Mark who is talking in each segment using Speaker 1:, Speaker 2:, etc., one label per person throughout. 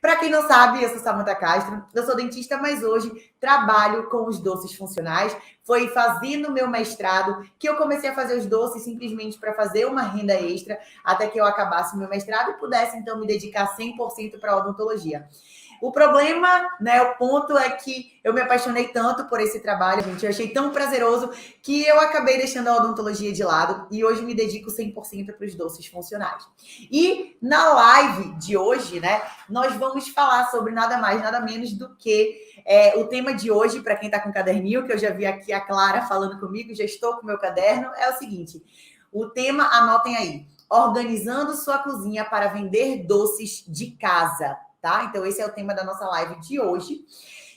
Speaker 1: Para quem não sabe, eu sou Samantha Castro, eu sou dentista, mas hoje trabalho com os doces funcionais. Foi fazendo meu mestrado que eu comecei a fazer os doces simplesmente para fazer uma renda extra, até que eu acabasse meu mestrado e pudesse, então, me dedicar 100% para a odontologia. O problema, né, o ponto é que eu me apaixonei tanto por esse trabalho, gente, eu achei tão prazeroso que eu acabei deixando a odontologia de lado e hoje me dedico 100% para os doces funcionais. E na live de hoje, né, nós vamos falar sobre nada mais, nada menos do que o tema de hoje, para quem está com o caderninho, que eu já vi aqui a Clara falando comigo, já estou com o meu caderno, é o seguinte, o tema, anotem aí, organizando sua cozinha para vender doces de casa. Tá? Então, esse é o tema da nossa live de hoje.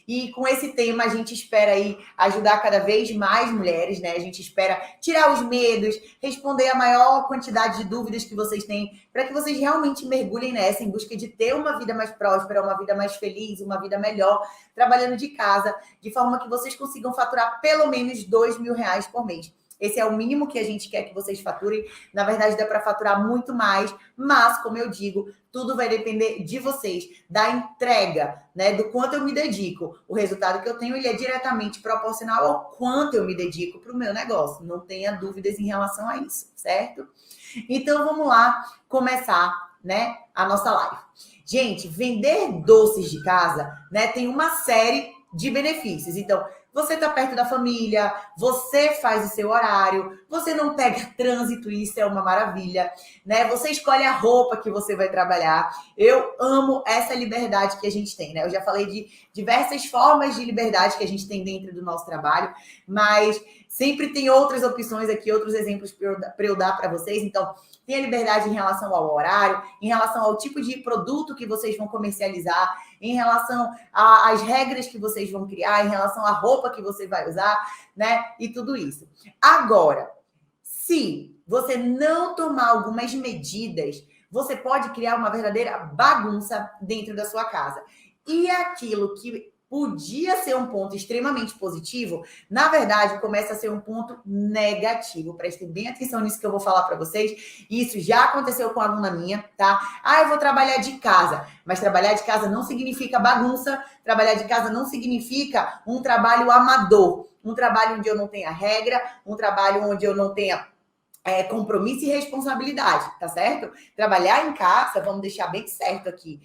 Speaker 1: E com esse tema, a gente espera aí ajudar cada vez mais mulheres, né? A gente espera tirar os medos, responder a maior quantidade de dúvidas que vocês têm, para que vocês realmente mergulhem nessa, em busca de ter uma vida mais próspera, uma vida mais feliz, uma vida melhor, trabalhando de casa, de forma que vocês consigam faturar pelo menos R$2.000 por mês. Esse é o mínimo que a gente quer que vocês faturem. Na verdade, dá para faturar muito mais, mas, como eu digo, tudo vai depender de vocês, da entrega, né? Do quanto eu me dedico. O resultado que eu tenho, ele é diretamente proporcional ao quanto eu me dedico para o meu negócio. Não tenha dúvidas em relação a isso, certo? Então, vamos lá começar, né, a nossa live. Gente, vender doces de casa, né, tem uma série de benefícios. Então, você está perto da família, você faz o seu horário, você não pega trânsito, isso é uma maravilha, né? Você escolhe a roupa que você vai trabalhar. Eu amo essa liberdade que a gente tem, né? Eu já falei de diversas formas de liberdade que a gente tem dentro do nosso trabalho, mas sempre tem outras opções aqui, outros exemplos para eu dar para vocês. Então, tem a liberdade em relação ao horário, em relação ao tipo de produto que vocês vão comercializar, em relação às regras que vocês vão criar, em relação à roupa que você vai usar, né? E tudo isso. Agora, se você não tomar algumas medidas, você pode criar uma verdadeira bagunça dentro da sua casa. E aquilo que podia ser um ponto extremamente positivo, na verdade, começa a ser um ponto negativo. Prestem bem atenção nisso que eu vou falar para vocês. Isso já aconteceu com a aluna minha, tá? Eu vou trabalhar de casa. Mas trabalhar de casa não significa bagunça. Trabalhar de casa não significa um trabalho amador. Um trabalho onde eu não tenha regra, um trabalho onde eu não tenha compromisso e responsabilidade, tá certo? Trabalhar em casa, vamos deixar bem certo aqui,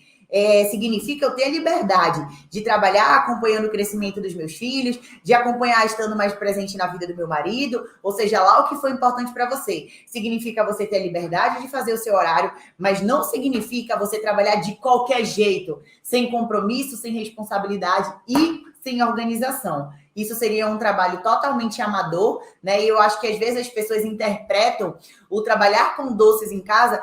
Speaker 1: significa eu ter a liberdade de trabalhar acompanhando o crescimento dos meus filhos, de acompanhar estando mais presente na vida do meu marido, ou seja, lá o que foi importante para você. Significa você ter a liberdade de fazer o seu horário, mas não significa você trabalhar de qualquer jeito, sem compromisso, sem responsabilidade e sem organização. Isso seria um trabalho totalmente amador, né? E eu acho que às vezes as pessoas interpretam o trabalhar com doces em casa,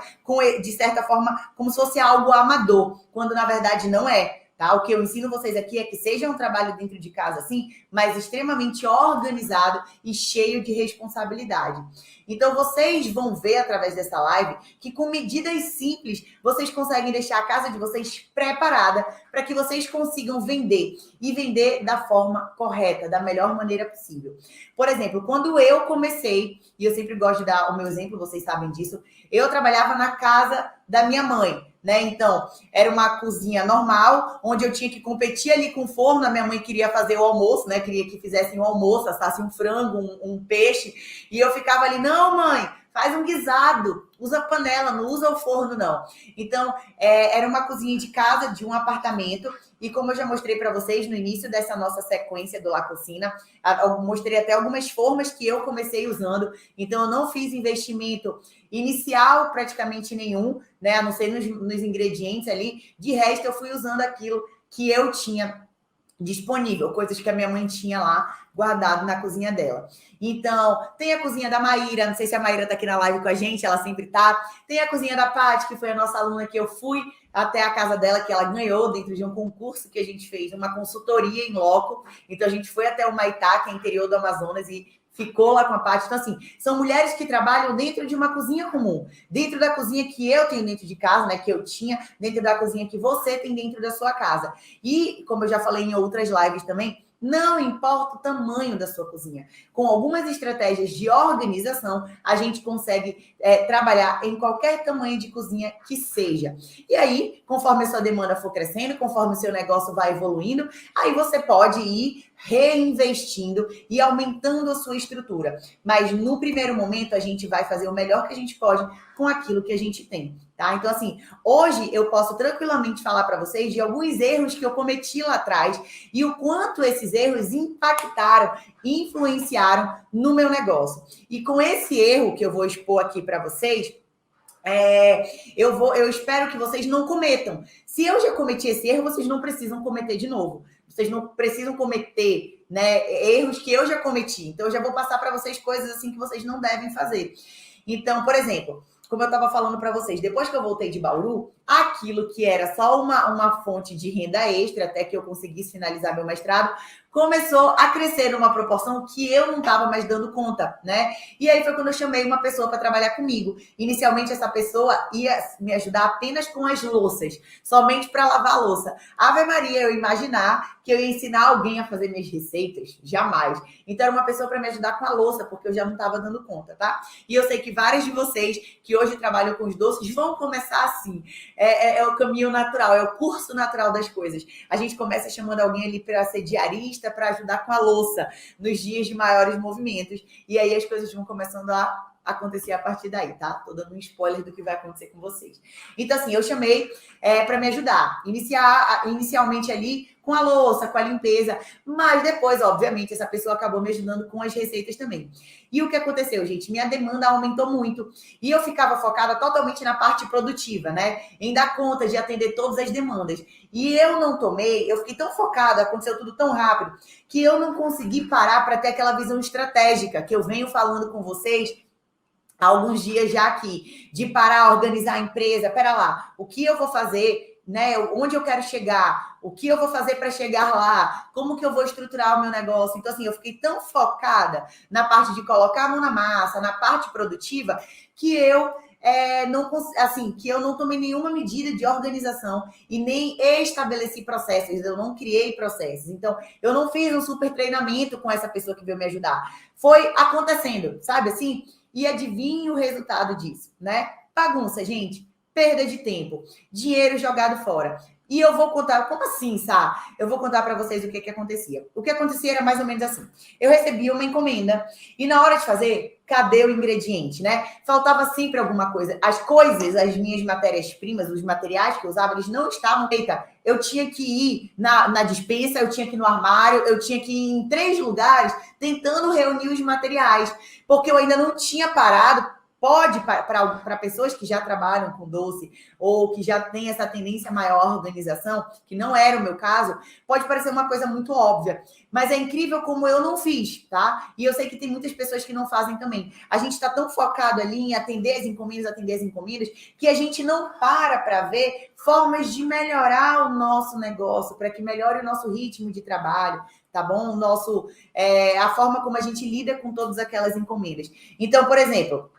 Speaker 1: de certa forma, como se fosse algo amador, quando na verdade não é. Tá? O que eu ensino vocês aqui é que seja um trabalho dentro de casa, assim, mas extremamente organizado e cheio de responsabilidade. Então, vocês vão ver através dessa live que com medidas simples, vocês conseguem deixar a casa de vocês preparada para que vocês consigam vender e vender da forma correta, da melhor maneira possível. Por exemplo, quando eu comecei, e eu sempre gosto de dar o meu exemplo, vocês sabem disso, eu trabalhava na casa da minha mãe, né? Então, era uma cozinha normal, onde eu tinha que competir ali com o forno. A minha mãe queria fazer o almoço, né? Queria que fizessem o almoço, assassem um frango, um peixe. E eu ficava ali, não, mãe, faz um guisado, usa panela, não usa o forno, não. Então, era uma cozinha de casa, de um apartamento. E como eu já mostrei para vocês no início dessa nossa sequência do La Cucina, eu mostrei até algumas formas que eu comecei usando. Então, eu não fiz investimento inicial praticamente nenhum, né? A não ser nos ingredientes ali. De resto, eu fui usando aquilo que eu tinha disponível, coisas que a minha mãe tinha lá guardado na cozinha dela. Então, tem a cozinha da Maíra, não sei se a Maíra tá aqui na live com a gente, ela sempre tá. Tem a cozinha da Paty, que foi a nossa aluna que eu fui até a casa dela, que ela ganhou dentro de um concurso que a gente fez, uma consultoria em loco. Então, a gente foi até o Maitá, que é interior do Amazonas, e ficou lá com a Paty. Então, assim, são mulheres que trabalham dentro de uma cozinha comum, dentro da cozinha que eu tenho dentro de casa, né, que eu tinha, dentro da cozinha que você tem dentro da sua casa. E, como eu já falei em outras lives também, Não importa o tamanho da sua cozinha. Com algumas estratégias de organização, a gente consegue trabalhar em qualquer tamanho de cozinha que seja. E aí, conforme a sua demanda for crescendo, conforme o seu negócio vai evoluindo, aí você pode ir reinvestindo e aumentando a sua estrutura. Mas no primeiro momento, a gente vai fazer o melhor que a gente pode com aquilo que a gente tem. Tá? Então, assim, hoje eu posso tranquilamente falar para vocês de alguns erros que eu cometi lá atrás e o quanto esses erros impactaram, influenciaram no meu negócio. E com esse erro que eu vou expor aqui para vocês, eu espero que vocês não cometam. Se eu já cometi esse erro, vocês não precisam cometer de novo. Vocês não precisam cometer, né, erros que eu já cometi. Então, eu já vou passar para vocês coisas assim que vocês não devem fazer. Então, por exemplo, como eu estava falando para vocês, depois que eu voltei de Bauru, aquilo que era só uma fonte de renda extra, até que eu conseguisse finalizar meu mestrado, começou a crescer numa proporção que eu não estava mais dando conta, né? E aí foi quando eu chamei uma pessoa para trabalhar comigo. Inicialmente, essa pessoa ia me ajudar apenas com as louças, somente para lavar a louça. Ave Maria, eu imaginar que eu ia ensinar alguém a fazer minhas receitas? Jamais. Então, era uma pessoa para me ajudar com a louça, porque eu já não estava dando conta, tá? E eu sei que vários de vocês que hoje trabalham com os doces vão começar assim. É o caminho natural, é o curso natural das coisas. A gente começa chamando alguém ali para ser diarista, para ajudar com a louça nos dias de maiores movimentos. E aí as coisas vão começando a acontecer a partir daí, tá? Tô dando um spoiler do que vai acontecer com vocês. Então, assim, eu chamei para me ajudar. Inicialmente ali com a louça, com a limpeza, mas depois, obviamente, essa pessoa acabou me ajudando com as receitas também. E o que aconteceu, gente? Minha demanda aumentou muito e eu ficava focada totalmente na parte produtiva, né? Em dar conta de atender todas as demandas. E eu não tomei, eu fiquei tão focada, aconteceu tudo tão rápido, que eu não consegui parar para ter aquela visão estratégica que eu venho falando com vocês há alguns dias já aqui, de parar, organizar a empresa. Pera lá, o que eu vou fazer? Né? Onde eu quero chegar, o que eu vou fazer para chegar lá, como que eu vou estruturar o meu negócio. Então, assim, eu fiquei tão focada na parte de colocar a mão na massa, na parte produtiva, que eu não tomei nenhuma medida de organização e nem estabeleci processos, eu não criei processos. Então, eu não fiz um super treinamento com essa pessoa que veio me ajudar. Foi acontecendo, sabe assim? E adivinhe o resultado disso, né? Bagunça, gente. Perda de tempo, dinheiro jogado fora. E eu vou contar, como assim, Sá? Eu vou contar para vocês o que acontecia. O que acontecia era mais ou menos assim. Eu recebia uma encomenda e na hora de fazer, cadê o ingrediente, né? Faltava sempre alguma coisa. As coisas, as minhas matérias-primas, os materiais que eu usava, eles não estavam feitos. Eu tinha que ir na despensa, eu tinha que ir no armário, eu tinha que ir em 3 lugares tentando reunir os materiais, porque eu ainda não tinha parado. Pode, para pessoas que já trabalham com doce ou que já têm essa tendência maior à organização, que não era o meu caso, pode parecer uma coisa muito óbvia, mas é incrível como eu não fiz, tá? E eu sei que tem muitas pessoas que não fazem também. A gente está tão focado ali em atender as encomendas, que a gente não para ver formas de melhorar o nosso negócio, para que melhore o nosso ritmo de trabalho, tá bom? A forma como a gente lida com todas aquelas encomendas. Então, por exemplo,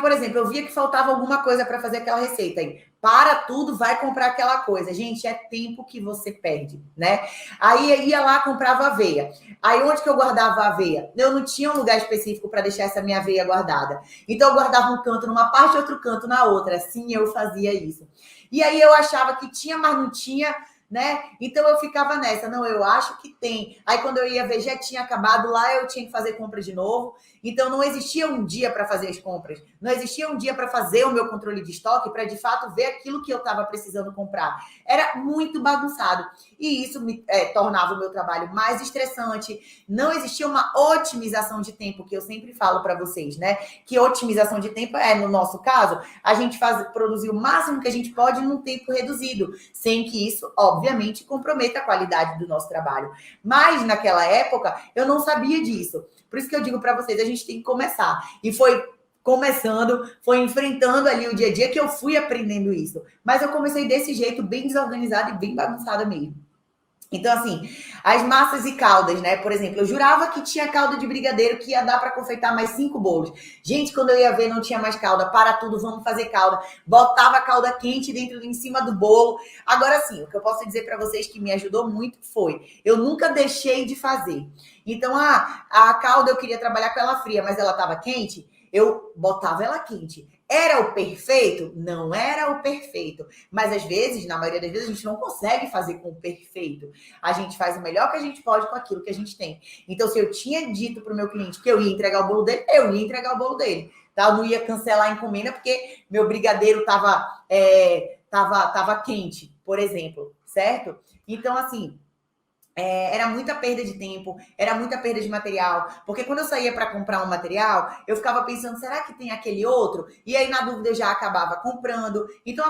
Speaker 1: por exemplo, eu via que faltava alguma coisa para fazer aquela receita aí. Para tudo, vai comprar aquela coisa. Gente, é tempo que você perde, né? Aí eu ia lá, comprava aveia. Aí onde que eu guardava a aveia? Eu não tinha um lugar específico para deixar essa minha aveia guardada. Então eu guardava um canto numa parte e outro canto na outra. Assim eu fazia isso. E aí eu achava que tinha, mas não tinha, né? Então eu ficava nessa, não, eu acho que tem. Aí quando eu ia ver, já tinha acabado, lá eu tinha que fazer compra de novo. Então não existia um dia para fazer as compras, não existia um dia para fazer o meu controle de estoque, para de fato ver aquilo que eu estava precisando comprar. Era muito bagunçado e isso me tornava o meu trabalho mais estressante. Não existia uma otimização de tempo, que eu sempre falo para vocês, né? Que otimização de tempo no nosso caso, a gente produzir o máximo que a gente pode num tempo reduzido, sem que isso, obviamente, comprometa a qualidade do nosso trabalho. Mas naquela época eu não sabia disso. Por isso que eu digo para vocês, a gente tem que começar. E foi começando, foi enfrentando ali o dia a dia que eu fui aprendendo isso. Mas eu comecei desse jeito, bem desorganizada e bem bagunçada mesmo. Então, assim, as massas e caldas, né? Por exemplo, eu jurava que tinha calda de brigadeiro que ia dar para confeitar mais 5 bolos. Gente, quando eu ia ver, não tinha mais calda. Para tudo, vamos fazer calda. Botava a calda quente dentro, em cima do bolo. Agora sim, o que eu posso dizer para vocês que me ajudou muito foi, eu nunca deixei de fazer. Então, a calda eu queria trabalhar com ela fria, mas ela estava quente, eu botava ela quente. Era o perfeito? Não era o perfeito. Mas às vezes, na maioria das vezes, a gente não consegue fazer com o perfeito. A gente faz o melhor que a gente pode com aquilo que a gente tem. Então, se eu tinha dito para o meu cliente que eu ia entregar o bolo dele, eu ia entregar o bolo dele. Tá? Eu não ia cancelar a encomenda porque meu brigadeiro tava quente, por exemplo, certo? Então, assim, era muita perda de tempo, era muita perda de material, porque quando eu saía para comprar um material, eu ficava pensando, será que tem aquele outro? E aí, na dúvida, eu já acabava comprando. Então,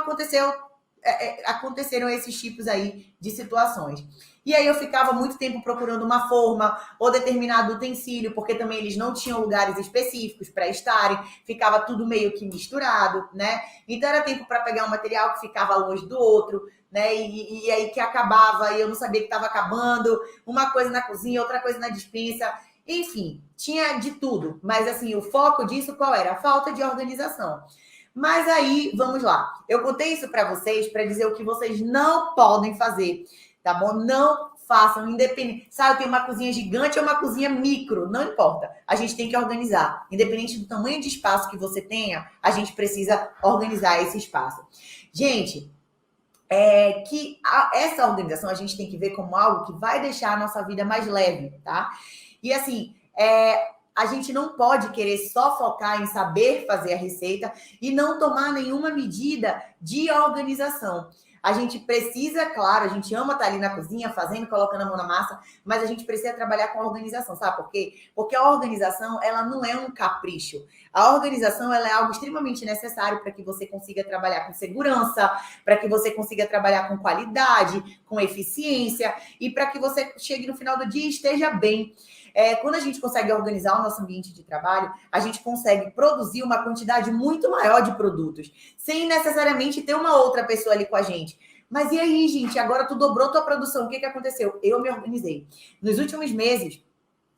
Speaker 1: aconteceram esses tipos aí de situações. E aí eu ficava muito tempo procurando uma forma ou determinado utensílio, porque também eles não tinham lugares específicos para estarem, ficava tudo meio que misturado, né? Então era tempo para pegar um material que ficava longe do outro, né? E aí que acabava, e eu não sabia que estava acabando, uma coisa na cozinha, outra coisa na despensa, enfim, tinha de tudo. Mas assim, o foco disso qual era? A falta de organização. Mas aí, vamos lá. Eu contei isso para vocês para dizer o que vocês não podem fazer, tá bom? Não façam, independente. Sabe, tem uma cozinha gigante ou uma cozinha micro, não importa. A gente tem que organizar. Independente do tamanho de espaço que você tenha, a gente precisa organizar esse espaço. Gente, essa organização a gente tem que ver como algo que vai deixar a nossa vida mais leve, tá? E assim, a gente não pode querer só focar em saber fazer a receita e não tomar nenhuma medida de organização. A gente precisa, claro, a gente ama estar ali na cozinha, fazendo, colocando a mão na massa, mas a gente precisa trabalhar com a organização, sabe por quê? Porque a organização, ela não é um capricho. A organização, ela é algo extremamente necessário para que você consiga trabalhar com segurança, para que você consiga trabalhar com qualidade, com eficiência e para que você chegue no final do dia e esteja bem. Quando a gente consegue organizar o nosso ambiente de trabalho, a gente consegue produzir uma quantidade muito maior de produtos, sem necessariamente ter uma outra pessoa ali com a gente. Mas e aí, gente? Agora tu dobrou tua produção. O que aconteceu? Eu me organizei. Nos últimos meses,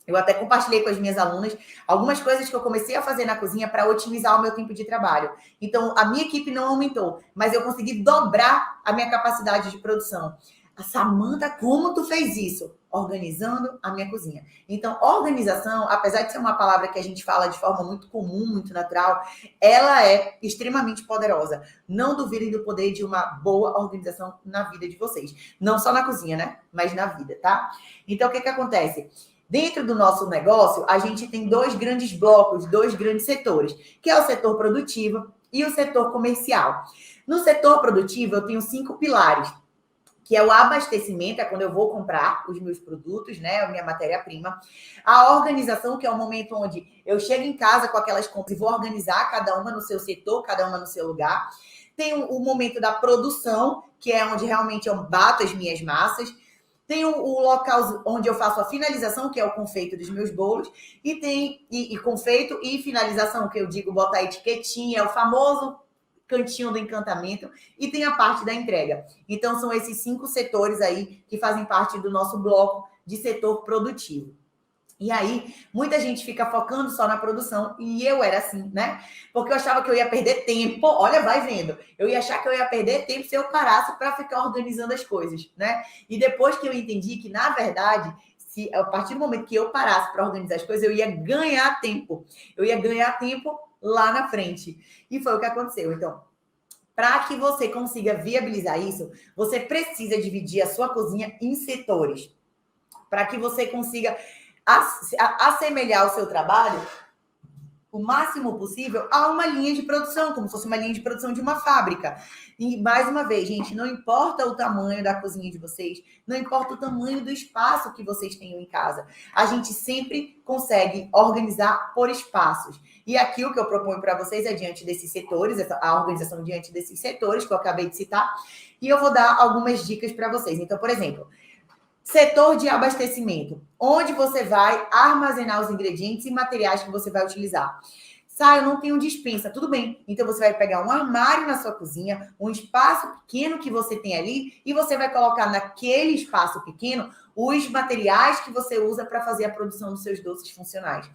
Speaker 1: eu até compartilhei com as minhas alunas algumas coisas que eu comecei a fazer na cozinha para otimizar o meu tempo de trabalho. Então, a minha equipe não aumentou, mas eu consegui dobrar a minha capacidade de produção. A Samanta, como tu fez isso? Organizando a minha cozinha. Então, organização, apesar de ser uma palavra que a gente fala de forma muito comum, muito natural, ela é extremamente poderosa. Não duvidem do poder de uma boa organização na vida de vocês. Não só na cozinha, né? Mas na vida, tá? Então, o que acontece? Dentro do nosso negócio, a gente tem 2 grandes blocos, 2 grandes setores, que é o setor produtivo e o setor comercial. No setor produtivo, eu tenho 5 pilares, que é o abastecimento, é quando eu vou comprar os meus produtos, né, a minha matéria-prima. A organização, que é o momento onde eu chego em casa com aquelas compras e vou organizar cada uma no seu setor, cada uma no seu lugar. Tem o momento da produção, que é onde realmente eu bato as minhas massas. Tem o local onde eu faço a finalização, que é o confeito dos meus bolos. E tem confeito e finalização, que eu digo botar a etiquetinha, é o famoso cantinho do encantamento, e tem a parte da entrega. Então, são esses 5 setores aí que fazem parte do nosso bloco de setor produtivo. E aí, muita gente fica focando só na produção, e eu era assim, né? Porque eu achava que eu ia perder tempo. Olha, vai vendo. Eu ia achar que eu ia perder tempo se eu parasse para ficar organizando as coisas, né? E depois que eu entendi que, na verdade, se a partir do momento que eu parasse para organizar as coisas, eu ia ganhar tempo. Eu ia ganhar tempo lá na frente. E foi o que aconteceu. Então, para que você consiga viabilizar isso, você precisa dividir a sua cozinha em setores. Para que você consiga assemelhar o seu trabalho o máximo possível a uma linha de produção, como se fosse uma linha de produção de uma fábrica. E, mais uma vez, gente, não importa o tamanho da cozinha de vocês, não importa o tamanho do espaço que vocês tenham em casa, a gente sempre consegue organizar por espaços. E aqui o que eu proponho para vocês é diante desses setores, a organização diante desses setores que eu acabei de citar, e eu vou dar algumas dicas para vocês. Então, por exemplo, setor de abastecimento, onde você vai armazenar os ingredientes e materiais que você vai utilizar. Eu não tenho despensa. Tudo bem. Então, você vai pegar um armário na sua cozinha, um espaço pequeno que você tem ali, e você vai colocar naquele espaço pequeno os materiais que você usa para fazer a produção dos seus doces funcionais.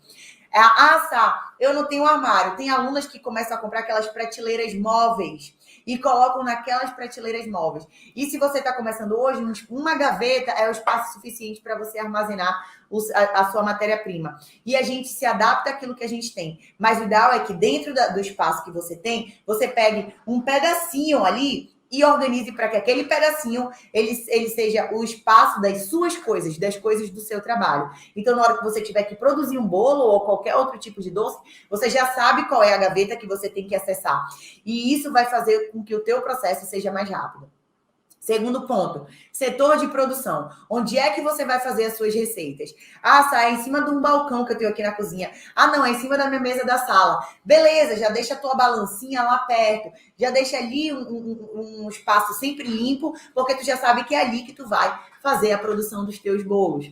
Speaker 1: Eu não tenho armário. Tem alunas que começam a comprar aquelas prateleiras móveis e colocam naquelas prateleiras móveis. E se você está começando hoje, uma gaveta é o espaço suficiente para você armazenar a sua matéria-prima. E a gente se adapta àquilo que a gente tem. Mas o ideal é que dentro do espaço que você tem, você pegue um pedacinho ali e organize para que aquele pedacinho ele seja o espaço das suas coisas, das coisas do seu trabalho. Então, na hora que você tiver que produzir um bolo ou qualquer outro tipo de doce, você já sabe qual é a gaveta que você tem que acessar. E isso vai fazer com que o teu processo seja mais rápido. Segundo ponto, setor de produção. Onde é que você vai fazer as suas receitas? É em cima de um balcão que eu tenho aqui na cozinha. Não, é em cima da minha mesa da sala. Beleza, já deixa a tua balancinha lá perto. Já deixa ali um espaço sempre limpo, porque tu já sabe que é ali que tu vai fazer a produção dos teus bolos.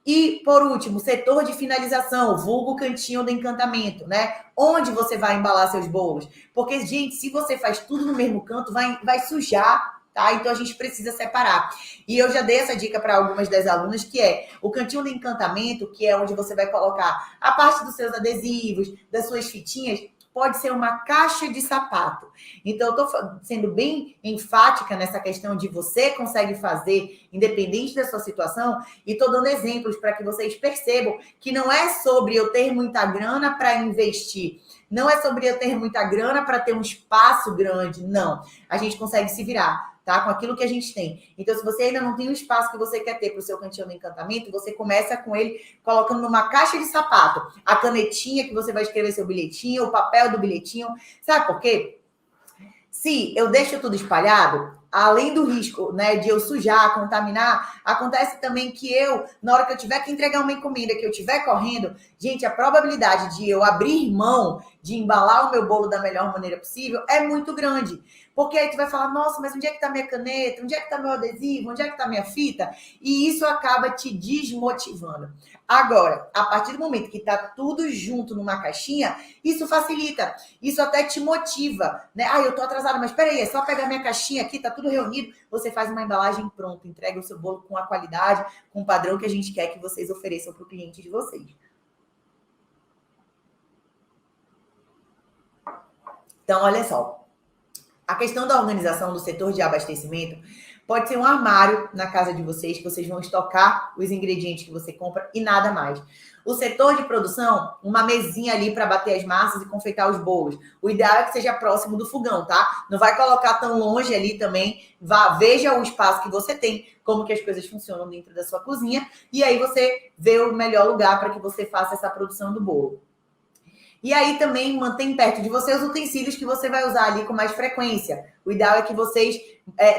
Speaker 1: E, por último, setor de finalização, vulgo cantinho do encantamento, né? Onde você vai embalar seus bolos? Porque, gente, se você faz tudo no mesmo canto, vai sujar, tá? Então, a gente precisa separar. E eu já dei essa dica para algumas das alunas, que é o cantinho do encantamento, que é onde você vai colocar a parte dos seus adesivos, das suas fitinhas, pode ser uma caixa de sapato. Então, eu estou sendo bem enfática nessa questão de você consegue fazer, independente da sua situação, e estou dando exemplos para que vocês percebam que não é sobre eu ter muita grana para investir, não é sobre eu ter muita grana para ter um espaço grande, não. A gente consegue se virar, tá? Com aquilo que a gente tem. Então, se você ainda não tem o espaço que você quer ter para o seu cantinho do encantamento, você começa com ele colocando numa caixa de sapato a canetinha que você vai escrever seu bilhetinho, o papel do bilhetinho. Sabe por quê? Se eu deixo tudo espalhado, além do risco, né, de eu sujar, contaminar, acontece também que na hora que eu tiver que entregar uma encomenda, que eu estiver correndo, gente, a probabilidade de eu abrir mão de embalar o meu bolo da melhor maneira possível é muito grande. Porque aí tu vai falar, nossa, mas onde é que tá minha caneta? Onde é que tá meu adesivo? Onde é que tá minha fita? E isso acaba te desmotivando. Agora, a partir do momento que tá tudo junto numa caixinha, isso facilita. Isso até te motiva, né? Eu tô atrasada, mas peraí, é só pegar minha caixinha aqui, tá tudo reunido. Você faz uma embalagem pronta, entrega o seu bolo com a qualidade, com o padrão que a gente quer que vocês ofereçam para o cliente de vocês. Então, olha só. A questão da organização do setor de abastecimento pode ser um armário na casa de vocês, que vocês vão estocar os ingredientes que você compra e nada mais. O setor de produção, uma mesinha ali para bater as massas e confeitar os bolos. O ideal é que seja próximo do fogão, tá? Não vai colocar tão longe ali também. Veja o espaço que você tem, como que as coisas funcionam dentro da sua cozinha, e aí você vê o melhor lugar para que você faça essa produção do bolo. E aí também mantém perto de você os utensílios que você vai usar ali com mais frequência. O ideal é que vocês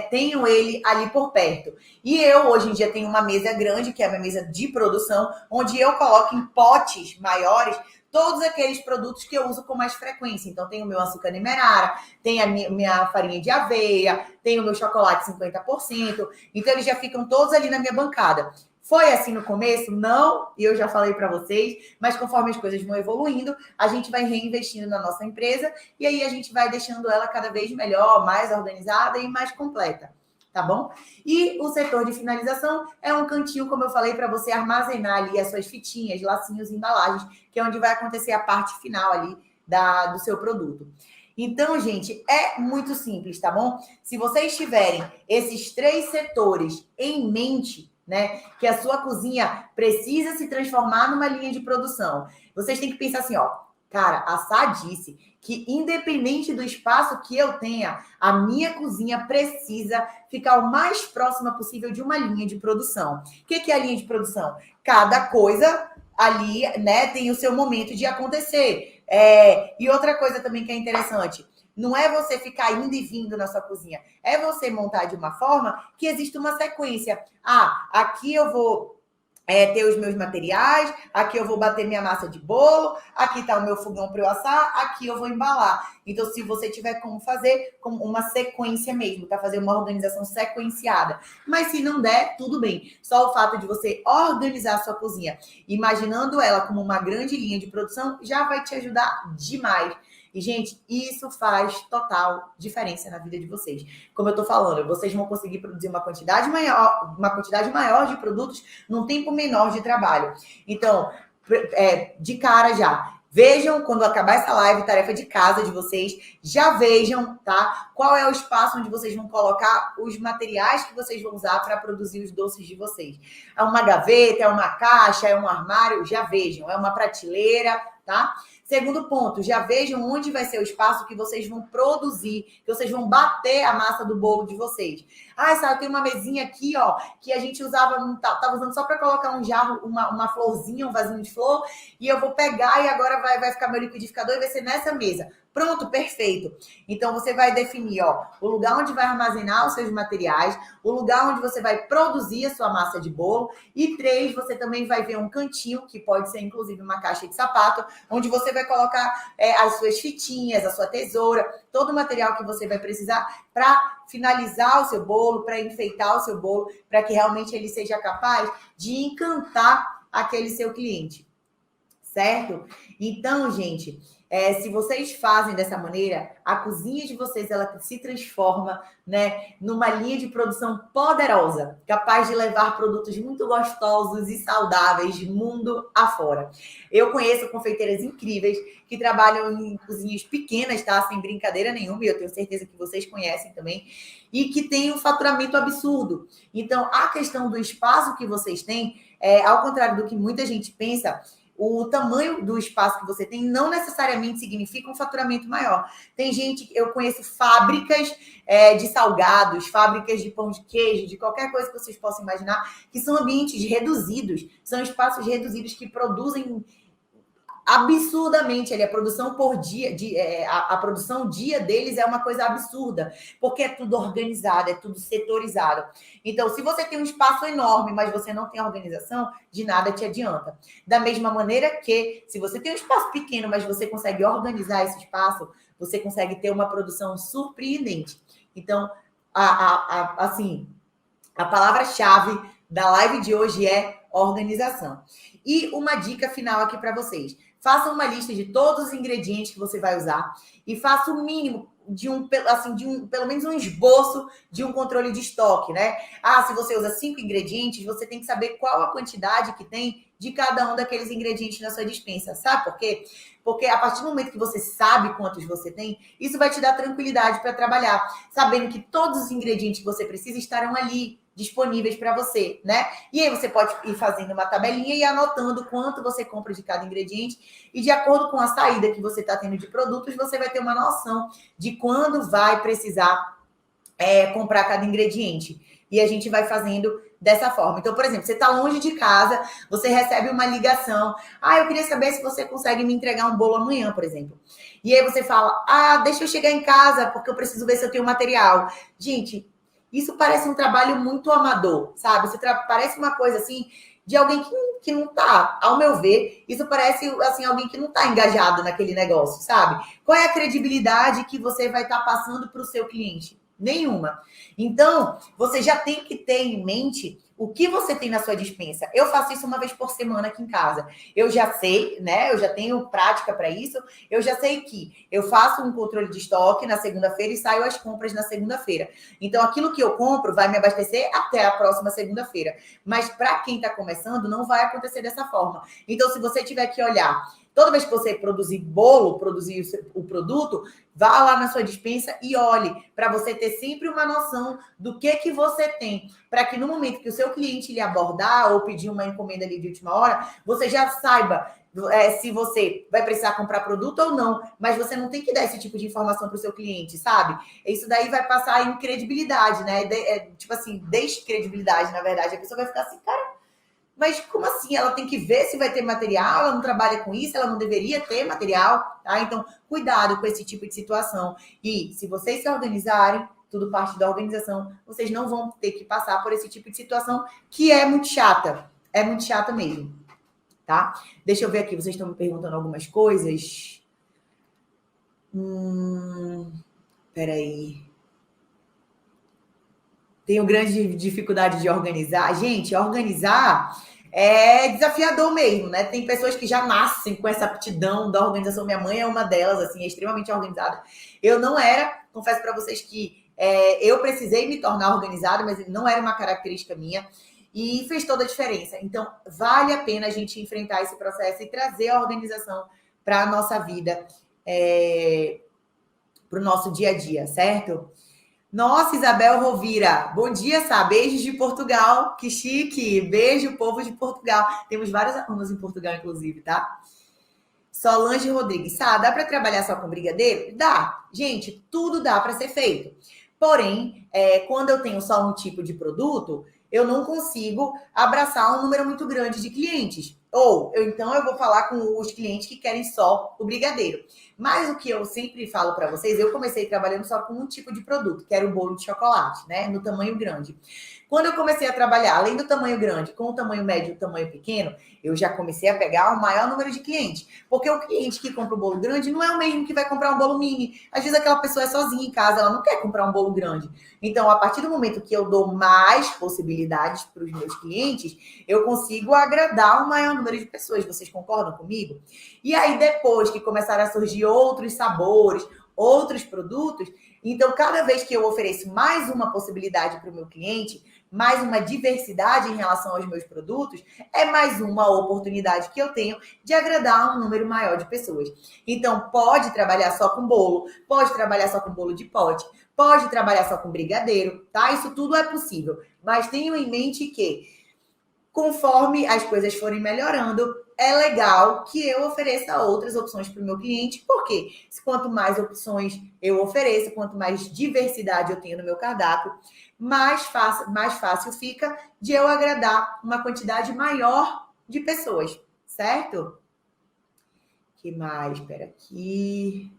Speaker 1: tenham ele ali por perto. E eu, hoje em dia, tenho uma mesa grande, que é a minha mesa de produção, onde eu coloco em potes maiores todos aqueles produtos que eu uso com mais frequência. Então, tem o meu açúcar demerara, tem a minha farinha de aveia, tem o meu chocolate 50%. Então, eles já ficam todos ali na minha bancada. Foi assim no começo? Não, e eu já falei para vocês, mas conforme as coisas vão evoluindo, a gente vai reinvestindo na nossa empresa e aí a gente vai deixando ela cada vez melhor, mais organizada e mais completa, tá bom? E o setor de finalização é um cantinho, como eu falei, para você armazenar ali as suas fitinhas, lacinhos e embalagens, que é onde vai acontecer a parte final ali do seu produto. Então, gente, é muito simples, tá bom? Se vocês tiverem esses 3 setores em mente, né, que a sua cozinha precisa se transformar numa linha de produção. Vocês têm que pensar assim, cara, a Sá disse que independente do espaço que eu tenha, a minha cozinha precisa ficar o mais próxima possível de uma linha de produção. O que é a linha de produção? Cada coisa ali, né, tem o seu momento de acontecer. E outra coisa também que é interessante, não é você ficar indo e vindo na sua cozinha. É você montar de uma forma que existe uma sequência. Aqui eu vou ter os meus materiais, aqui eu vou bater minha massa de bolo, aqui está o meu fogão para eu assar, aqui eu vou embalar. Então, se você tiver como fazer, com uma sequência mesmo, para fazer uma organização sequenciada. Mas se não der, tudo bem. Só o fato de você organizar a sua cozinha, imaginando ela como uma grande linha de produção, já vai te ajudar demais. E, gente, isso faz total diferença na vida de vocês. Como eu tô falando, vocês vão conseguir produzir uma quantidade maior de produtos num tempo menor de trabalho. Então, de cara já, vejam, quando acabar essa live, tarefa de casa de vocês, já vejam, tá? Qual é o espaço onde vocês vão colocar os materiais que vocês vão usar para produzir os doces de vocês. É uma gaveta, é uma caixa, é um armário? Já vejam. É uma prateleira, tá? Segundo ponto, já vejam onde vai ser o espaço que vocês vão produzir, que vocês vão bater a massa do bolo de vocês. Ah, sabe, tem uma mesinha aqui, ó, que a gente usava, tava usando só para colocar um jarro, uma florzinha, um vasinho de flor, e eu vou pegar e agora vai ficar meu liquidificador e vai ser nessa mesa. Pronto, perfeito. Então, você vai definir, ó, o lugar onde vai armazenar os seus materiais, o lugar onde você vai produzir a sua massa de bolo. E 3, você também vai ver um cantinho, que pode ser, inclusive, uma caixa de sapato, onde você vai colocar as suas fitinhas, a sua tesoura, todo o material que você vai precisar para finalizar o seu bolo, para enfeitar o seu bolo, para que realmente ele seja capaz de encantar aquele seu cliente. Certo? Então, gente, se vocês fazem dessa maneira, a cozinha de vocês ela se transforma, né, numa linha de produção poderosa, capaz de levar produtos muito gostosos e saudáveis mundo afora. Eu conheço confeiteiras incríveis que trabalham em cozinhas pequenas, tá? Sem brincadeira nenhuma, e eu tenho certeza que vocês conhecem também, e que tem um faturamento absurdo. Então, a questão do espaço que vocês têm, ao contrário do que muita gente pensa, o tamanho do espaço que você tem não necessariamente significa um faturamento maior. Tem gente, eu conheço fábricas de salgados, fábricas de pão de queijo, de qualquer coisa que vocês possam imaginar, que são ambientes reduzidos, são espaços reduzidos que produzem absurdamente. A produção por dia, a produção dia deles é uma coisa absurda, porque é tudo organizado, é tudo setorizado. Então, se você tem um espaço enorme, mas você não tem organização, de nada te adianta. Da mesma maneira que, se você tem um espaço pequeno, mas você consegue organizar esse espaço, você consegue ter uma produção surpreendente. Então, assim, a palavra-chave da live de hoje é organização. E uma dica final aqui para vocês. Faça uma lista de todos os ingredientes que você vai usar e faça o mínimo pelo menos um esboço de um controle de estoque, né? Ah, se você usa 5 ingredientes, você tem que saber qual a quantidade que tem de cada um daqueles ingredientes na sua despensa. Sabe por quê? Porque a partir do momento que você sabe quantos você tem, isso vai te dar tranquilidade para trabalhar, sabendo que todos os ingredientes que você precisa estarão ali disponíveis para você, né? E aí você pode ir fazendo uma tabelinha e anotando quanto você compra de cada ingrediente, e de acordo com a saída que você está tendo de produtos, você vai ter uma noção de quando vai precisar comprar cada ingrediente. E a gente vai fazendo dessa forma. Então, por exemplo, você está longe de casa, você recebe uma ligação. Ah, eu queria saber se você consegue me entregar um bolo amanhã, por exemplo. E aí você fala, deixa eu chegar em casa, porque eu preciso ver se eu tenho material. Gente, isso parece um trabalho muito amador, sabe? Isso parece uma coisa assim de alguém que não tá, ao meu ver, isso parece assim alguém que não tá engajado naquele negócio, sabe? Qual é a credibilidade que você vai estar passando para o seu cliente? Nenhuma. Então, você já tem que ter em mente o que você tem na sua despensa. Eu faço isso uma vez por semana aqui em casa. Eu já sei, né? Eu já tenho prática para isso. Eu já sei que eu faço um controle de estoque na segunda-feira e saio às compras na segunda-feira. Então, aquilo que eu compro vai me abastecer até a próxima segunda-feira. Mas para quem está começando, não vai acontecer dessa forma. Então, se você tiver que olhar, toda vez que você produzir bolo, produzir o produto, vá lá na sua despensa e olhe, para você ter sempre uma noção do que você tem, para que no momento que o seu cliente lhe abordar ou pedir uma encomenda ali de última hora, você já saiba se você vai precisar comprar produto ou não, mas você não tem que dar esse tipo de informação para o seu cliente, sabe? Isso daí vai passar em credibilidade, né? Tipo assim, descredibilidade, na verdade. A pessoa vai ficar assim, cara, mas como assim? Ela tem que ver se vai ter material, ela não trabalha com isso, ela não deveria ter material, tá? Então, cuidado com esse tipo de situação. E se vocês se organizarem, tudo parte da organização, vocês não vão ter que passar por esse tipo de situação que é muito chata. É muito chato mesmo, tá? Deixa eu ver aqui, vocês estão me perguntando algumas coisas. Peraí. Tenho grande dificuldade de organizar. Gente, organizar é desafiador mesmo, né? Tem pessoas que já nascem com essa aptidão da organização. Minha mãe é uma delas, assim, é extremamente organizada. Eu não era, confesso para vocês que eu precisei me tornar organizada, mas não era uma característica minha. E fez toda a diferença. Então, vale a pena a gente enfrentar esse processo e trazer a organização para a nossa vida, para o nosso dia a dia, certo? Nossa, Isabel Rovira. Bom dia, Sá. Beijos de Portugal. Que chique. Beijo, povo de Portugal. Temos vários alunos em Portugal, inclusive, tá? Solange Rodrigues. Sá, dá para trabalhar só com brigadeiro? Dá. Gente, tudo dá para ser feito. Porém, quando eu tenho só um tipo de produto, eu não consigo abraçar um número muito grande de clientes. Ou, então, eu vou falar com os clientes que querem só o brigadeiro. Mas o que eu sempre falo para vocês, eu comecei trabalhando só com um tipo de produto, que era o bolo de chocolate, né? No tamanho grande. Quando eu comecei a trabalhar, além do tamanho grande, com o tamanho médio e o tamanho pequeno, eu já comecei a pegar o maior número de clientes. Porque o cliente que compra o bolo grande não é o mesmo que vai comprar um bolo mini. Às vezes aquela pessoa é sozinha em casa, ela não quer comprar um bolo grande. Então, a partir do momento que eu dou mais possibilidades para os meus clientes, eu consigo agradar o maior número de pessoas. Vocês concordam comigo? E aí, depois que começaram a surgir outros sabores, outros produtos, então, cada vez que eu ofereço mais uma possibilidade para o meu cliente, mais uma diversidade em relação aos meus produtos, é mais uma oportunidade que eu tenho de agradar um número maior de pessoas. Então, pode trabalhar só com bolo, pode trabalhar só com bolo de pote, pode trabalhar só com brigadeiro, tá? Isso tudo é possível. Mas tenham em mente que, conforme as coisas forem melhorando, é legal que eu ofereça outras opções para o meu cliente, porque quanto mais opções eu ofereço, quanto mais diversidade eu tenho no meu cardápio, mais fácil fica de eu agradar uma quantidade maior de pessoas, certo? Que mais? Espera aqui.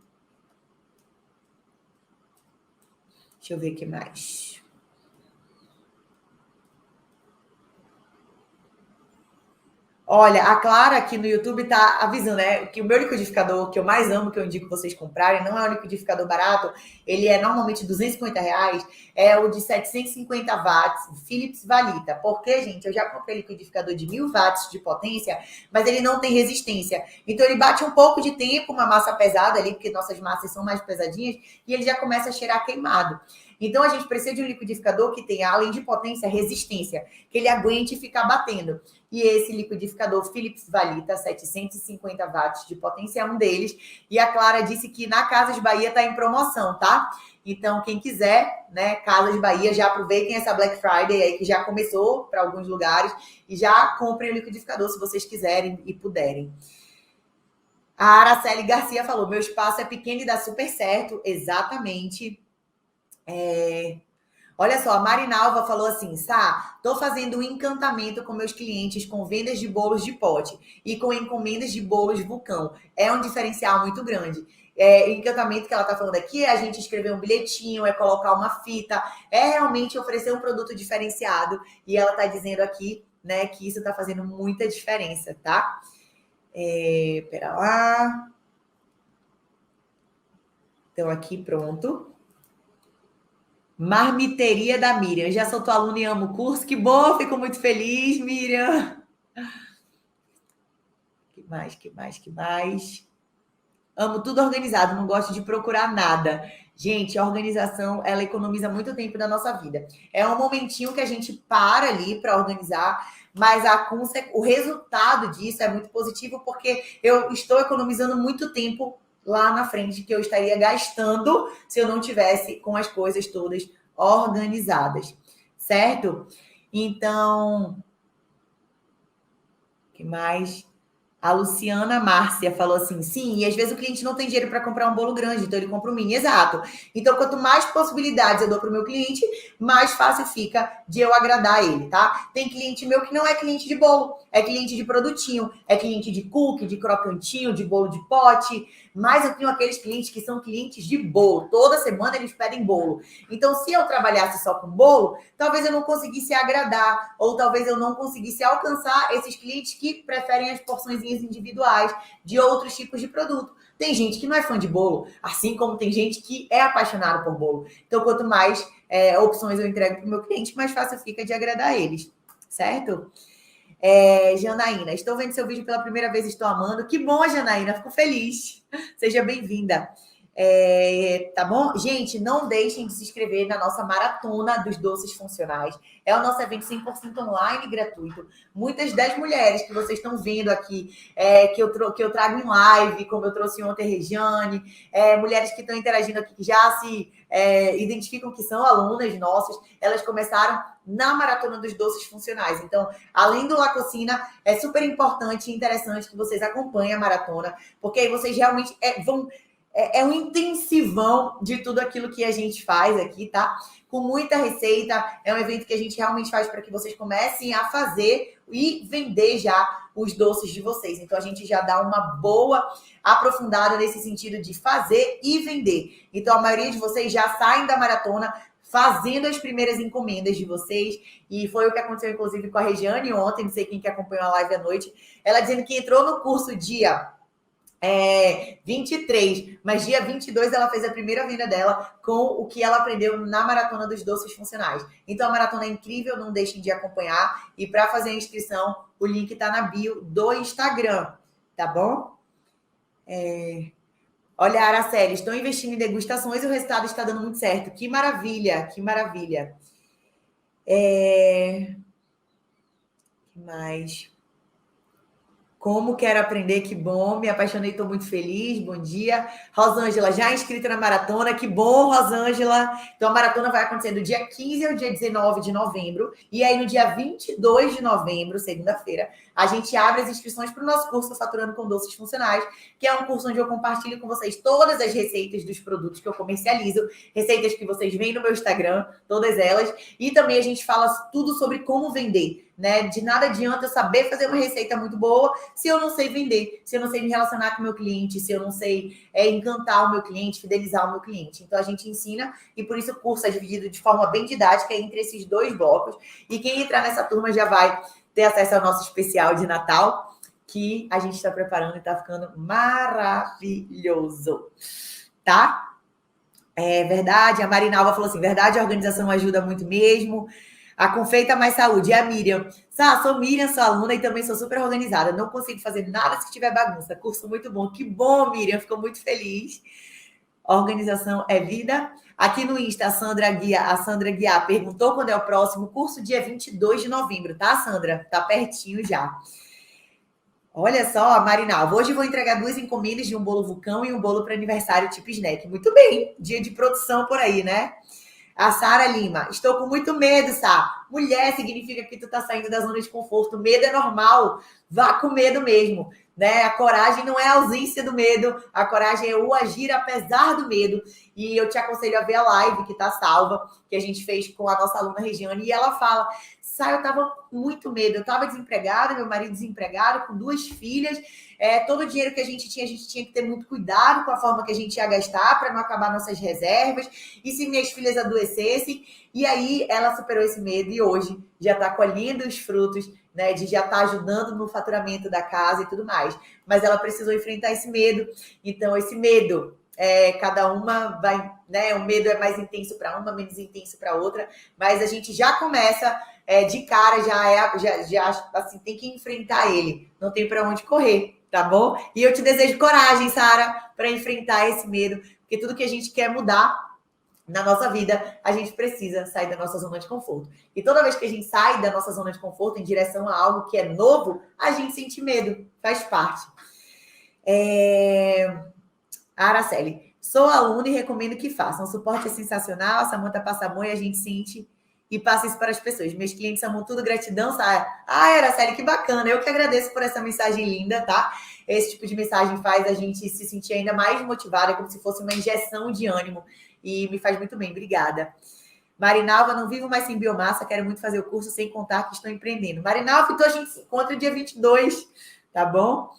Speaker 1: Deixa eu ver o que mais. Olha, a Clara aqui no YouTube tá avisando, né, que o meu liquidificador que eu mais amo, que eu indico vocês comprarem, não é um liquidificador barato, ele é normalmente R$ 250, é o de 750 watts, Philips Valita. Porque, gente, eu já comprei liquidificador de 1000 watts de potência, mas ele não tem resistência. Então ele bate um pouco de tempo, uma massa pesada ali, porque nossas massas são mais pesadinhas, e ele já começa a cheirar queimado. Então a gente precisa de um liquidificador que tenha, além de potência, resistência, que ele aguente ficar batendo. E esse liquidificador Philips Valita, 750 watts de potência, é um deles. E a Clara disse que na Casas Bahia está em promoção, tá? Então, quem quiser, né, Casas Bahia, já aproveitem essa Black Friday aí, que já começou para alguns lugares, e já comprem o liquidificador se vocês quiserem e puderem. A Araceli Garcia falou, meu espaço é pequeno e dá super certo. Exatamente. Olha só, a Marinalva falou assim, Sá, tô fazendo um encantamento com meus clientes com vendas de bolos de pote e com encomendas de bolos vulcão. É um diferencial muito grande. O encantamento que ela tá falando aqui é a gente escrever um bilhetinho, é colocar uma fita, é realmente oferecer um produto diferenciado. E ela tá dizendo aqui, né, que isso tá fazendo muita diferença, tá? Pera lá. Então, aqui, pronto. Marmiteria da Miriam. Já sou tua aluna e amo o curso. Que bom, fico muito feliz, Miriam. Que mais? Amo tudo organizado, não gosto de procurar nada. Gente, a organização, ela economiza muito tempo da nossa vida. É um momentinho que a gente para ali para organizar, mas o resultado disso é muito positivo porque eu estou economizando muito tempo lá na frente que eu estaria gastando se eu não tivesse com as coisas todas organizadas, certo? Então, o que mais? A Luciana Márcia falou assim, sim, e às vezes o cliente não tem dinheiro para comprar um bolo grande, então ele compra um mini, exato. Então, quanto mais possibilidades eu dou para o meu cliente, mais fácil fica de eu agradar ele, tá? Tem cliente meu que não é cliente de bolo, é cliente de produtinho, é cliente de cookie, de crocantinho, de bolo de pote, mas eu tenho aqueles clientes que são clientes de bolo. Toda semana eles pedem bolo. Então, se eu trabalhasse só com bolo, talvez eu não conseguisse agradar, ou talvez eu não conseguisse alcançar esses clientes que preferem as porçõezinhas individuais de outros tipos de produto. Tem gente que não é fã de bolo, assim como tem gente que é apaixonado por bolo. Então, quanto mais opções eu entrego para o meu cliente, mais fácil fica de agradar eles, certo? Janaína, estou vendo seu vídeo pela primeira vez, estou amando. Que bom, Janaína, fico feliz. Seja bem-vinda. Tá bom? Gente, não deixem de se inscrever na nossa maratona dos doces funcionais. É o nosso evento 100% online gratuito. Muitas das mulheres que vocês estão vendo aqui, que eu trago em live, como eu trouxe ontem a Regiane, mulheres que estão interagindo aqui, que já se identificam que são alunas nossas, elas começaram na maratona dos doces funcionais. Então, além do La Cocina, é super importante e interessante que vocês acompanhem a maratona, porque aí vocês realmente vão... É um intensivão de tudo aquilo que a gente faz aqui, tá? Com muita receita. É um evento que a gente realmente faz para que vocês comecem a fazer e vender já os doces de vocês. Então, a gente já dá uma boa aprofundada nesse sentido de fazer e vender. Então, a maioria de vocês já saem da maratona fazendo as primeiras encomendas de vocês. E foi o que aconteceu, inclusive, com a Regiane ontem. Não sei quem que acompanhou a live à noite. Ela dizendo que entrou no curso dia... 23, mas dia 22 ela fez a primeira venda dela com o que ela aprendeu na Maratona dos Doces Funcionais. Então, a maratona é incrível, não deixem de acompanhar. E para fazer a inscrição, o link está na bio do Instagram, tá bom? Olha, Araceli, estou investindo em degustações e o resultado está dando muito certo. Que maravilha, que maravilha. Que mais? Como quero aprender, que bom. Me apaixonei, estou muito feliz. Bom dia. Rosângela, já inscrita na maratona. Que bom, Rosângela. Então, a maratona vai acontecer do dia 15 ao dia 19 de novembro. E aí, no dia 22 de novembro, segunda-feira, a gente abre as inscrições para o nosso curso Faturando com Doces Funcionais, que é um curso onde eu compartilho com vocês todas as receitas dos produtos que eu comercializo, receitas que vocês veem no meu Instagram, todas elas. E também a gente fala tudo sobre como vender, né? De nada adianta eu saber fazer uma receita muito boa se eu não sei vender, se eu não sei me relacionar com o meu cliente, se eu não sei encantar o meu cliente, fidelizar o meu cliente. Então, a gente ensina e por isso o curso é dividido de forma bem didática entre esses dois blocos. E quem entrar nessa turma já vai ter acesso ao nosso especial de Natal, que a gente está preparando e está ficando maravilhoso, tá? É verdade, a Marinalva falou assim, verdade, a organização ajuda muito mesmo. A Confeita Mais Saúde, é a Miriam. Sou Miriam, sou aluna e também sou super organizada. Não consigo fazer nada se tiver bagunça. Curso muito bom. Que bom, Miriam. Ficou muito feliz. Organização é vida. Aqui no Insta, a Sandra Guiar perguntou quando é o próximo curso, dia 22 de novembro, tá, Sandra? Tá pertinho já. Olha só, Marinalva, hoje vou entregar 2 encomendas de um bolo vulcão e um bolo para aniversário tipo snack. Muito bem, dia de produção por aí, né? A Sara Lima, estou com muito medo, Sá. Mulher significa que tu tá saindo da zona de conforto. Medo é normal. Vá com medo mesmo, né? A coragem não é a ausência do medo. A coragem é o agir apesar do medo. E eu te aconselho a ver a live que tá salva, que a gente fez com a nossa aluna Regiane. E ela fala, Sá, eu tava com muito medo. Eu tava desempregada, meu marido desempregado, com 2 filhas. Todo o dinheiro que a gente tinha que ter muito cuidado com a forma que a gente ia gastar para não acabar nossas reservas. E se minhas filhas adoecessem? E aí ela superou esse medo e hoje já está colhendo os frutos, né? De já estar ajudando no faturamento da casa e tudo mais. Mas ela precisou enfrentar esse medo. Então, esse medo, cada uma vai, né? O medo é mais intenso para uma, menos intenso para outra. Mas a gente já começa de cara, já assim, tem que enfrentar ele. Não tem para onde correr. Tá bom? E eu te desejo coragem, Sara, para enfrentar esse medo, porque tudo que a gente quer mudar na nossa vida, a gente precisa sair da nossa zona de conforto. E toda vez que a gente sai da nossa zona de conforto em direção a algo que é novo, a gente sente medo, faz parte. Araceli, sou aluna e recomendo que façam. O suporte é sensacional, a Samanta passa a mão e a gente sente e passe isso para as pessoas. Meus clientes amam tudo, gratidão, Sara. Ah, Araceli, que bacana. Eu que agradeço por essa mensagem linda, tá? Esse tipo de mensagem faz a gente se sentir ainda mais motivada, como se fosse uma injeção de ânimo. E me faz muito bem. Obrigada. Marinalva, não vivo mais sem biomassa, quero muito fazer o curso, sem contar que estou empreendendo. Marinalva, então a gente se encontra dia 22, tá bom?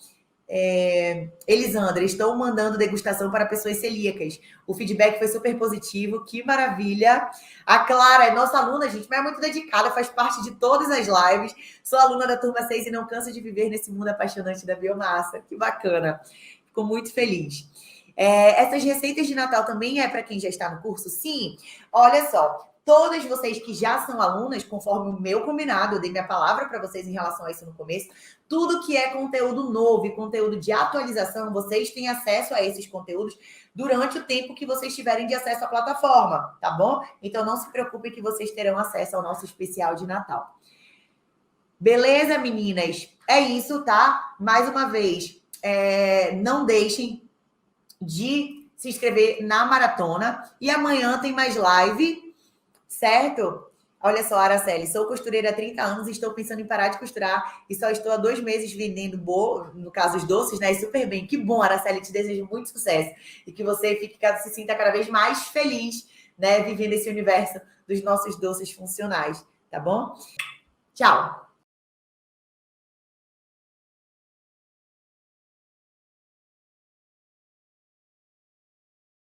Speaker 1: Elisandra, estou mandando degustação para pessoas celíacas. O feedback foi super positivo, que maravilha. A Clara é nossa aluna, gente, mas é muito dedicada, faz parte de todas as lives. Sou aluna da turma 6 e não canso de viver nesse mundo apaixonante da biomassa. Que bacana. Fico muito feliz. Essas receitas de Natal também é para quem já está no curso? Sim. Olha só, todas vocês que já são alunas, conforme o meu combinado, eu dei minha palavra para vocês em relação a isso no começo, tudo que é conteúdo novo e conteúdo de atualização, vocês têm acesso a esses conteúdos durante o tempo que vocês tiverem de acesso à plataforma, tá bom? Então não se preocupem que vocês terão acesso ao nosso especial de Natal. Beleza, meninas? É isso, tá? Mais uma vez, não deixem de se inscrever na maratona. E amanhã tem mais live, certo? Olha só, Araceli, sou costureira há 30 anos e estou pensando em parar de costurar e só estou há 2 meses vendendo no caso, os doces, né? Super bem. Que bom, Araceli, te desejo muito sucesso e que você se sinta cada vez mais feliz, né? Vivendo esse universo dos nossos doces funcionais, tá bom? Tchau!